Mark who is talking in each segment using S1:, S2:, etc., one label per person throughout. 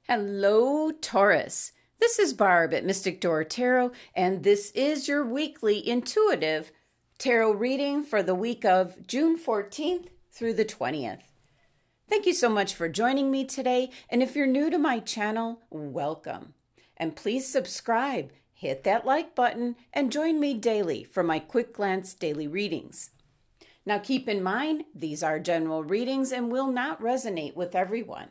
S1: Hello, Taurus. This is Barb at Mystic Door Tarot, and this is your weekly intuitive tarot reading for the week of June 14th through the 20th. Thank you so much for joining me today, and if you're new to my channel, welcome. And please subscribe, hit that like button, and join me daily for my quick glance daily readings. Now keep in mind, these are general readings and will not resonate with everyone.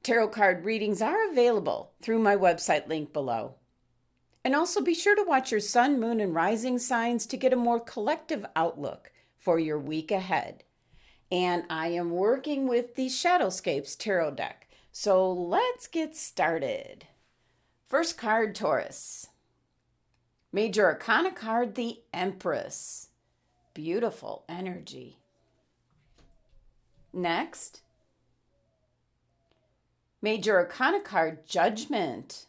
S1: Tarot card readings are available through my website link below. And also be sure to watch your sun, moon, and rising signs to get a more collective outlook for your week ahead. And I am working with the Shadowscapes tarot deck. So let's get started. First card, Taurus. Major Arcana card, the Empress. Beautiful energy. Next, Major Arcana card, Judgment.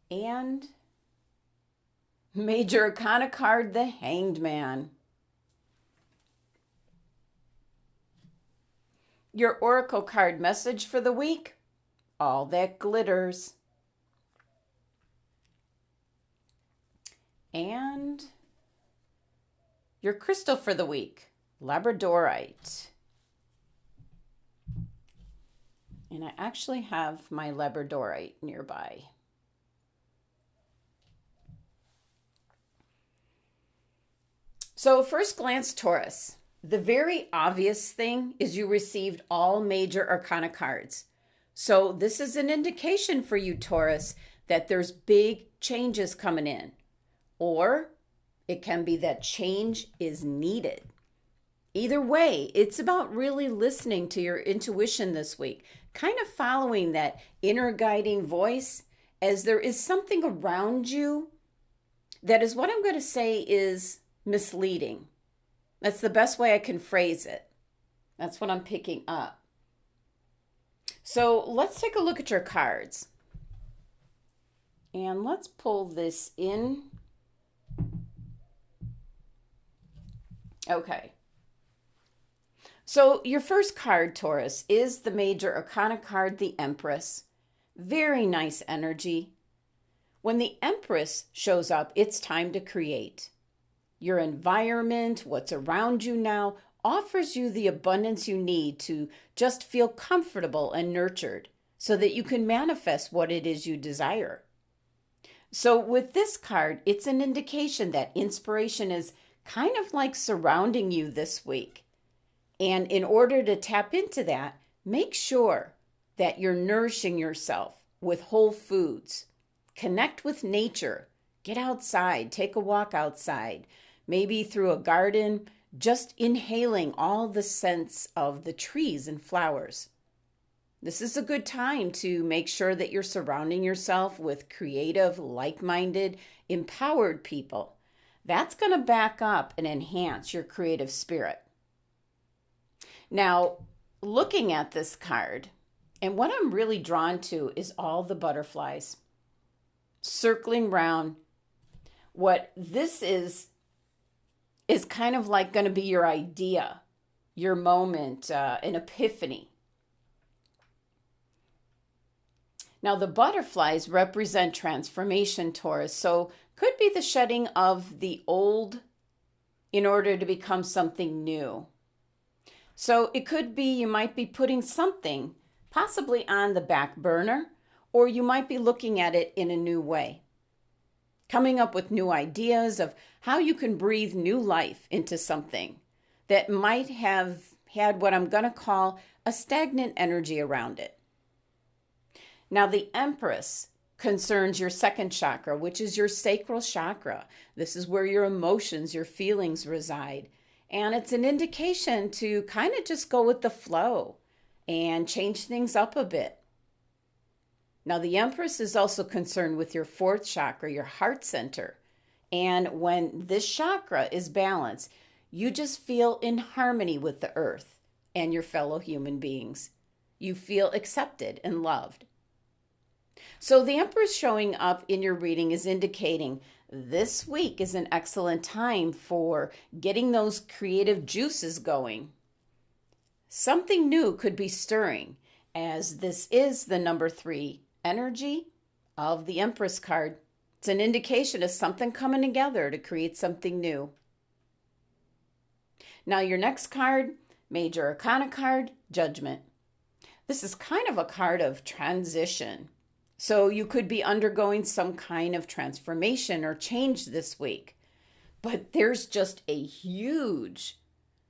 S1: And Major Arcana card, the Hanged Man. Your Oracle card message for the week, all that glitters. And your crystal for the week, Labradorite. And I actually have my Labradorite nearby. So first glance, Taurus. The very obvious thing is you received all major arcana cards. So this is an indication for you, Taurus, that there's big changes coming in. Or it can be that change is needed. Either way, it's about really listening to your intuition this week, kind of following that inner guiding voice, as there is something around you that is what I'm going to say is misleading. That's the best way I can phrase it. That's what I'm picking up. So let's take a look at your cards. And let's pull this in. Okay. So your first card, Taurus, is the Major Arcana card, the Empress. Very nice energy. When the Empress shows up, it's time to create. Your environment, what's around you now, offers you the abundance you need to just feel comfortable and nurtured so that you can manifest what it is you desire. So with this card, it's an indication that inspiration is kind of like surrounding you this week. And in order to tap into that, make sure that you're nourishing yourself with whole foods. Connect with nature. Get outside. Take a walk outside. Maybe through a garden, just inhaling all the scents of the trees and flowers. This is a good time to make sure that you're surrounding yourself with creative, like-minded, empowered people. That's going to back up and enhance your creative spirit. Now, looking at this card, and what I'm really drawn to is all the butterflies circling round. What this is kind of like going to be your idea, your moment, an epiphany. Now, the butterflies represent transformation, Taurus, so could be the shedding of the old in order to become something new. So it could be you might be putting something possibly on the back burner, or you might be looking at it in a new way. Coming up with new ideas of how you can breathe new life into something that might have had what I'm going to call a stagnant energy around it. Now, the Empress concerns your second chakra, which is your sacral chakra. This is where your emotions, your feelings reside. And it's an indication to kind of just go with the flow and change things up a bit. Now, the Empress is also concerned with your fourth chakra, your heart center. And when this chakra is balanced, you just feel in harmony with the earth and your fellow human beings. You feel accepted and loved. So the Empress showing up in your reading is indicating this week is an excellent time for getting those creative juices going. Something new could be stirring, as this is the number 3 energy of the Empress card. It's an indication of something coming together to create something new. Now your next card, Major Arcana card, Judgment. This is kind of a card of transition. So you could be undergoing some kind of transformation or change this week. But there's just a huge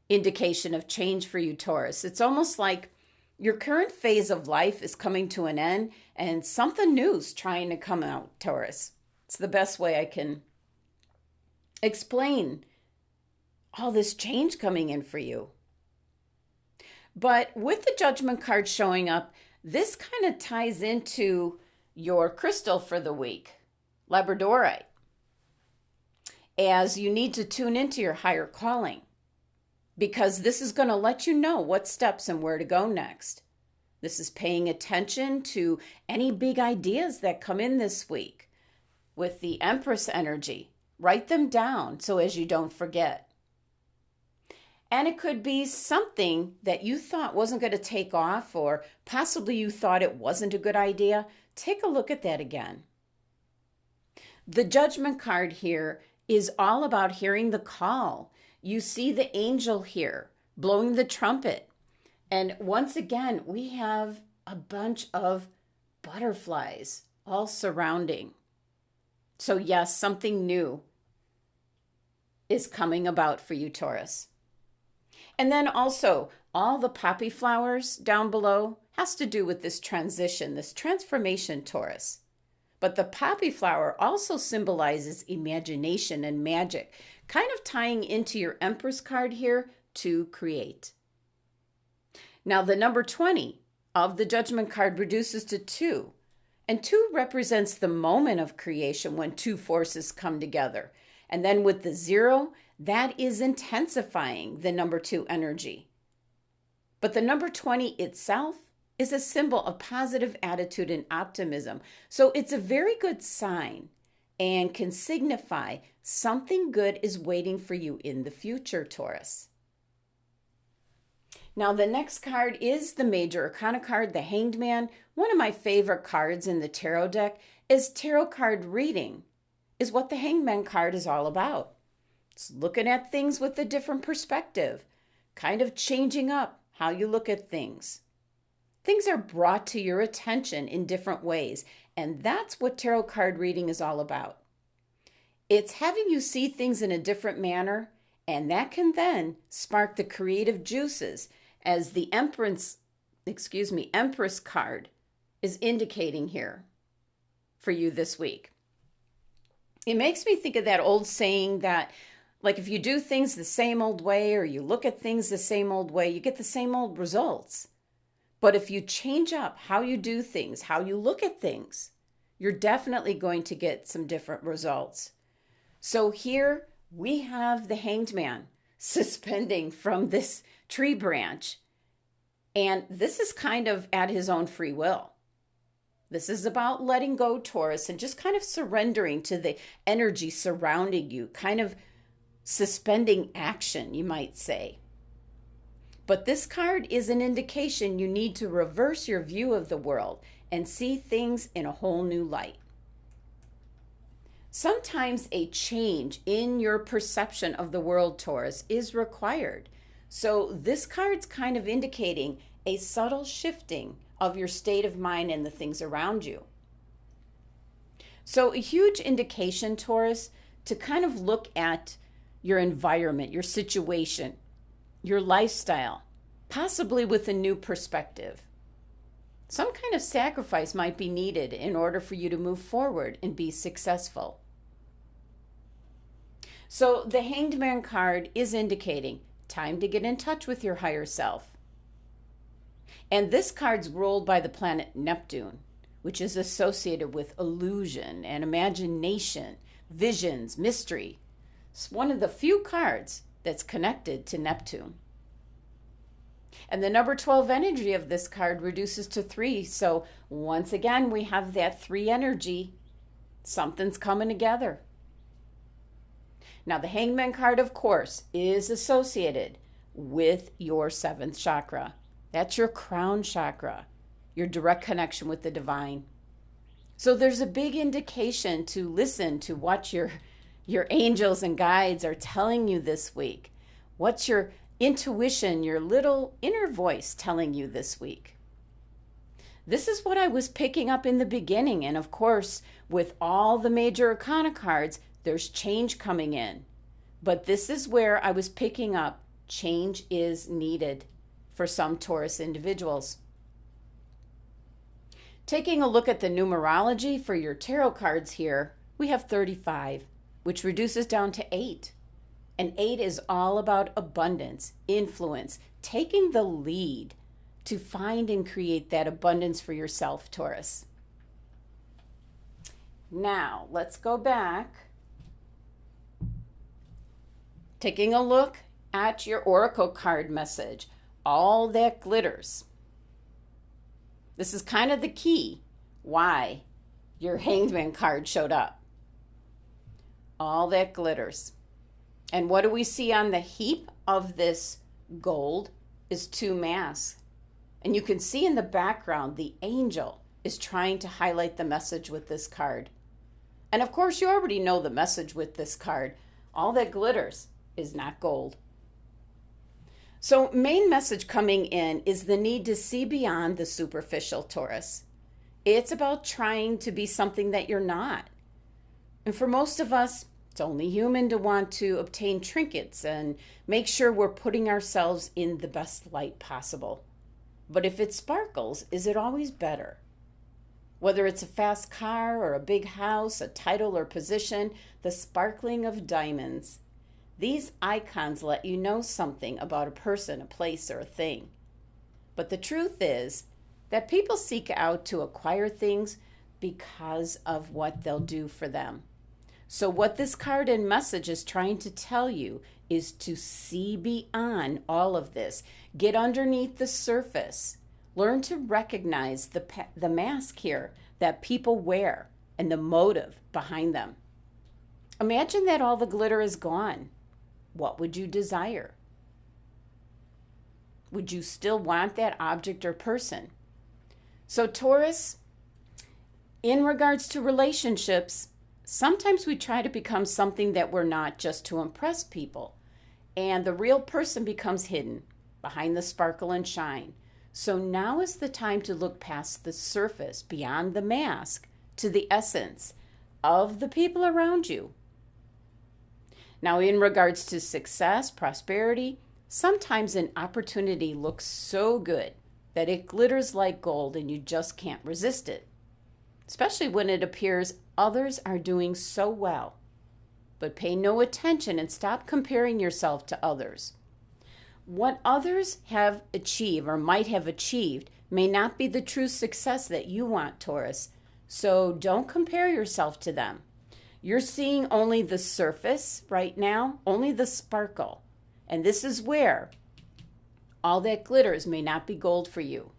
S1: indication of change for you, Taurus. It's almost like your current phase of life is coming to an end and something new is trying to come out, Taurus. It's the best way I can explain all this change coming in for you. But with the Judgment card showing up, this kind of ties into your crystal for the week, Labradorite, as you need to tune into your higher calling, because this is going to let you know what steps and where to go next. This is paying attention to any big ideas that come in this week. With the Empress energy, write them down so as you don't forget. And it could be something that you thought wasn't going to take off, or possibly you thought it wasn't a good idea. Take a look at that again. The Judgment card here is all about hearing the call. You see the angel here blowing the trumpet. And once again, we have a bunch of butterflies all surrounding. So yes, something new is coming about for you, Taurus. And then also, all the poppy flowers down below has to do with this transition, this transformation, Taurus. But the poppy flower also symbolizes imagination and magic, kind of tying into your Empress card here to create. Now, the number 20 of the Judgment card reduces to 2. And 2 represents the moment of creation when 2 forces come together. And then with the 0, that is intensifying the number 2 energy. But the number 20 itself is a symbol of positive attitude and optimism. So it's a very good sign and can signify something good is waiting for you in the future, Taurus. Now, the next card is the Major Arcana card, the Hanged Man. One of my favorite cards in the tarot deck is tarot card reading, is what the Hanged Man card is all about. It's looking at things with a different perspective, kind of changing up how you look at things. Things are brought to your attention in different ways, and that's what tarot card reading is all about. It's having you see things in a different manner, and that can then spark the creative juices, as the Empress card is indicating here for you this week. It makes me think of that old saying that, like, if you do things the same old way or you look at things the same old way, you get the same old results. But if you change up how you do things, how you look at things, you're definitely going to get some different results. So here we have the Hanged Man suspending from this tree branch. And this is kind of at his own free will. This is about letting go, Taurus, and just kind of surrendering to the energy surrounding you, kind of suspending action, you might say. But this card is an indication you need to reverse your view of the world and see things in a whole new light. Sometimes a change in your perception of the world, Taurus, is required. So this card's kind of indicating a subtle shifting of your state of mind and the things around you. So a huge indication, Taurus, to kind of look at your environment, your situation, your lifestyle, possibly with a new perspective. Some kind of sacrifice might be needed in order for you to move forward and be successful. So the Hanged Man card is indicating time to get in touch with your higher self. And this card's ruled by the planet Neptune, which is associated with illusion and imagination, visions, mystery. It's one of the few cards that's connected to Neptune. And the number 12 energy of this card reduces to 3. So once again, we have that 3 energy. Something's coming together. Now, the Hangman card, of course, is associated with your seventh chakra. That's your crown chakra, your direct connection with the divine. So there's a big indication to listen to what your angels and guides are telling you this week. What's your intuition, your little inner voice telling you this week? This is what I was picking up in the beginning. And of course, with all the major arcana cards, there's change coming in. But this is where I was picking up change is needed for some Taurus individuals. Taking a look at the numerology for your tarot cards here, we have 35, which reduces down to 8. And 8 is all about abundance, influence, taking the lead to find and create that abundance for yourself, Taurus. Now, let's go back. Taking a look at your oracle card message, all that glitters. This is kind of the key why your Hangman card showed up. All that glitters. And what do we see on the heap of this gold is 2 masks. And you can see in the background, the angel is trying to highlight the message with this card. And of course, you already know the message with this card. All that glitters is not gold. So main message coming in is the need to see beyond the superficial, Taurus. It's about trying to be something that you're not. And for most of us, it's only human to want to obtain trinkets and make sure we're putting ourselves in the best light possible. But if it sparkles, is it always better? Whether it's a fast car or a big house, a title or position, the sparkling of diamonds. These icons let you know something about a person, a place, or a thing. But the truth is that people seek out to acquire things because of what they'll do for them. So what this card and message is trying to tell you is to see beyond all of this. Get underneath the surface. Learn to recognize the mask here that people wear and the motive behind them. Imagine that all the glitter is gone. What would you desire? Would you still want that object or person? So Taurus, in regards to relationships, sometimes we try to become something that we're not just to impress people. And the real person becomes hidden behind the sparkle and shine. So now is the time to look past the surface, beyond the mask, to the essence of the people around you. Now, in regards to success, prosperity, sometimes an opportunity looks so good that it glitters like gold and you just can't resist it, especially when it appears others are doing so well. But pay no attention and stop comparing yourself to others. What others have achieved or might have achieved may not be the true success that you want, Taurus. So don't compare yourself to them. You're seeing only the surface right now, only the sparkle. And this is where all that glitters may not be gold for you.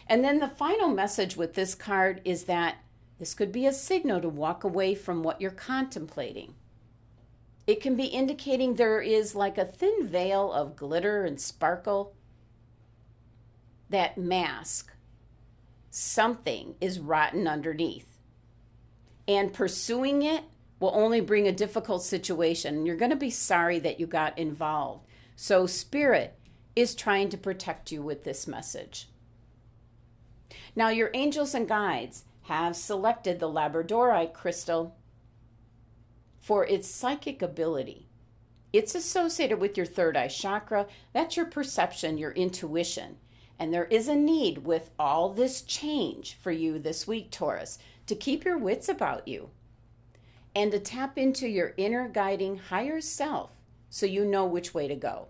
S1: And then the final message with this card is that this could be a signal to walk away from what you're contemplating. It can be indicating there is like a thin veil of glitter and sparkle. That mask, something is rotten underneath. And pursuing it will only bring a difficult situation. You're going to be sorry that you got involved. So Spirit is trying to protect you with this message. Now, your angels and guides have selected the Labradorite Crystal for its psychic ability. It's associated with your third eye chakra. That's your perception, your intuition. And there is a need with all this change for you this week, Taurus, to keep your wits about you and to tap into your inner guiding higher self so you know which way to go.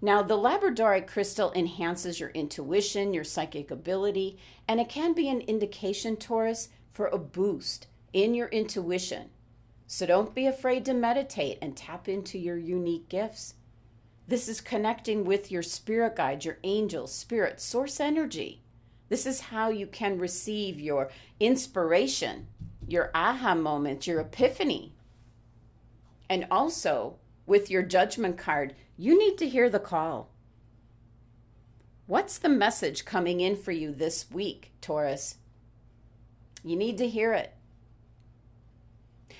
S1: Now, the Labradorite Crystal enhances your intuition, your psychic ability, and it can be an indication, Taurus, for a boost in your intuition. So don't be afraid to meditate and tap into your unique gifts. This is connecting with your spirit guides, your angels, spirit, source energy. This is how you can receive your inspiration, your aha moment, your epiphany. And also with your Judgment card, you need to hear the call. What's the message coming in for you this week, Taurus? You need to hear it.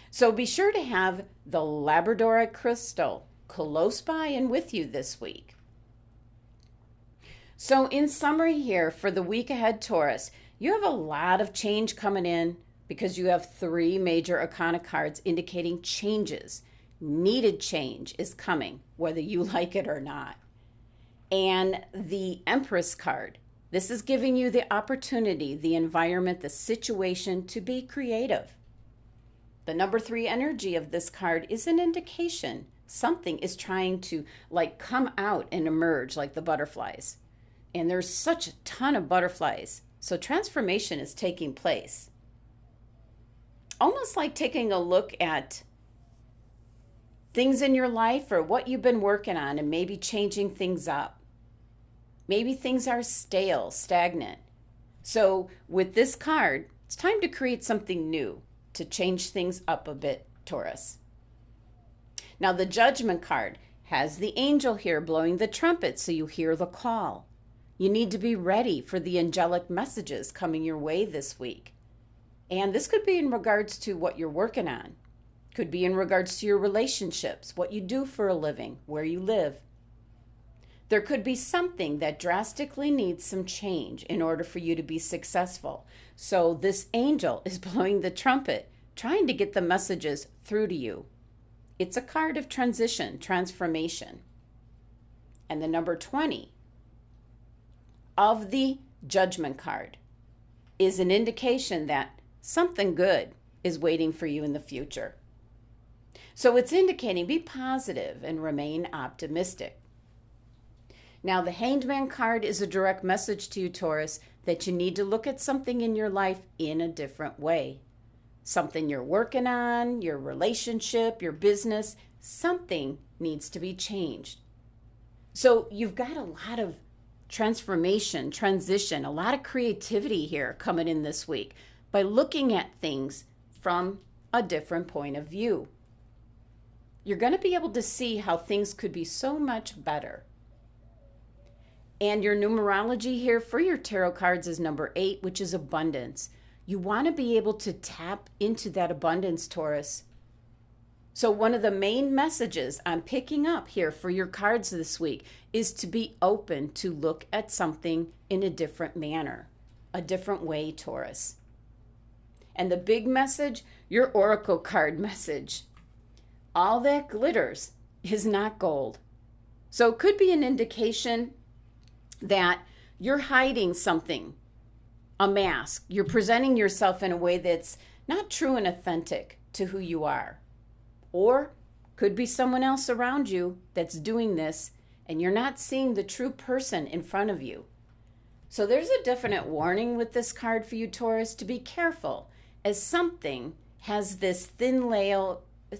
S1: So be sure to have the Labradorite Crystal close by and with you this week. So in summary here, for the week ahead, Taurus, you have a lot of change coming in because you have 3 major arcana cards indicating changes. Needed change is coming, whether you like it or not. And the Empress card, this is giving you the opportunity, the environment, the situation to be creative. The number 3 energy of this card is an indication something is trying to come out and emerge like the butterflies. And there's such a ton of butterflies. So transformation is taking place. Almost like taking a look at things in your life or what you've been working on and maybe changing things up. Maybe things are stale, stagnant. So with this card, it's time to create something new, to change things up a bit, Taurus. Now the Judgment card has the angel here blowing the trumpet so you hear the call. You need to be ready for the angelic messages coming your way this week. And this could be in regards to what you're working on. Could be in regards to your relationships, what you do for a living, where you live. There could be something that drastically needs some change in order for you to be successful. So this angel is blowing the trumpet, trying to get the messages through to you. It's a card of transition, transformation. And the number 20 of the Judgment card is an indication that something good is waiting for you in the future. So it's indicating be positive and remain optimistic. Now the Hanged Man card is a direct message to you, Taurus, that you need to look at something in your life in a different way. Something you're working on, your relationship, your business, something needs to be changed. So you've got a lot of transformation, transition, a lot of creativity here coming in this week by looking at things from a different point of view. You're going to be able to see how things could be so much better. And your numerology here for your tarot cards is number 8, which is abundance. You want to be able to tap into that abundance, Taurus. So one of the main messages I'm picking up here for your cards this week is to be open to look at something in a different manner, a different way, Taurus. And the big message, your oracle card message. All that glitters is not gold. So it could be an indication that you're hiding something, a mask. You're presenting yourself in a way that's not true and authentic to who you are. Or could be someone else around you that's doing this and you're not seeing the true person in front of you. So there's a definite warning with this card for you, Taurus, to be careful, as something has this thin layer,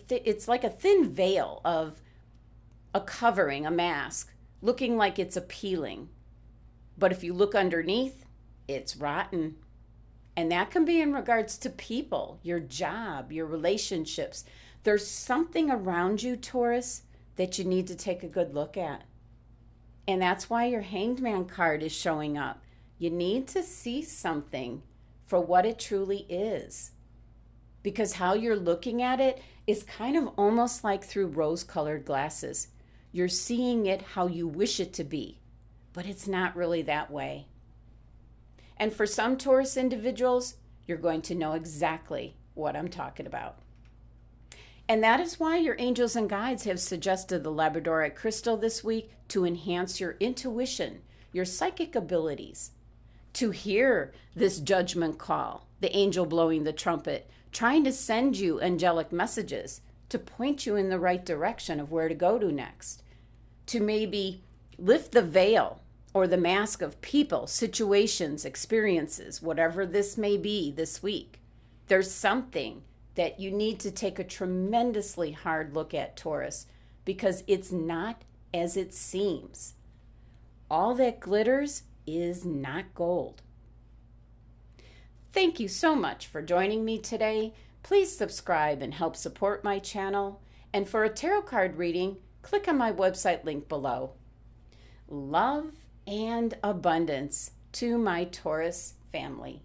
S1: it's like a thin veil of a covering, a mask, looking like it's appealing. But if you look underneath, it's rotten. And that can be in regards to people, your job, your relationships. There's something around you, Taurus, that you need to take a good look at. And that's why your Hanged Man card is showing up. You need to see something for what it truly is. Because how you're looking at it is kind of almost like through rose-colored glasses. You're seeing it how you wish it to be, but it's not really that way. And for some Taurus individuals, you're going to know exactly what I'm talking about. And that is why your angels and guides have suggested the Labradorite Crystal this week to enhance your intuition, your psychic abilities, to hear this judgment call, the angel blowing the trumpet, trying to send you angelic messages to point you in the right direction of where to go to next, to maybe lift the veil or the mask of people, situations, experiences, whatever this may be this week. There's something that you need to take a tremendously hard look at, Taurus, because it's not as it seems. All that glitters is not gold. Thank you so much for joining me today. Please subscribe and help support my channel. And for a tarot card reading, click on my website link below. Love and abundance to my Taurus family.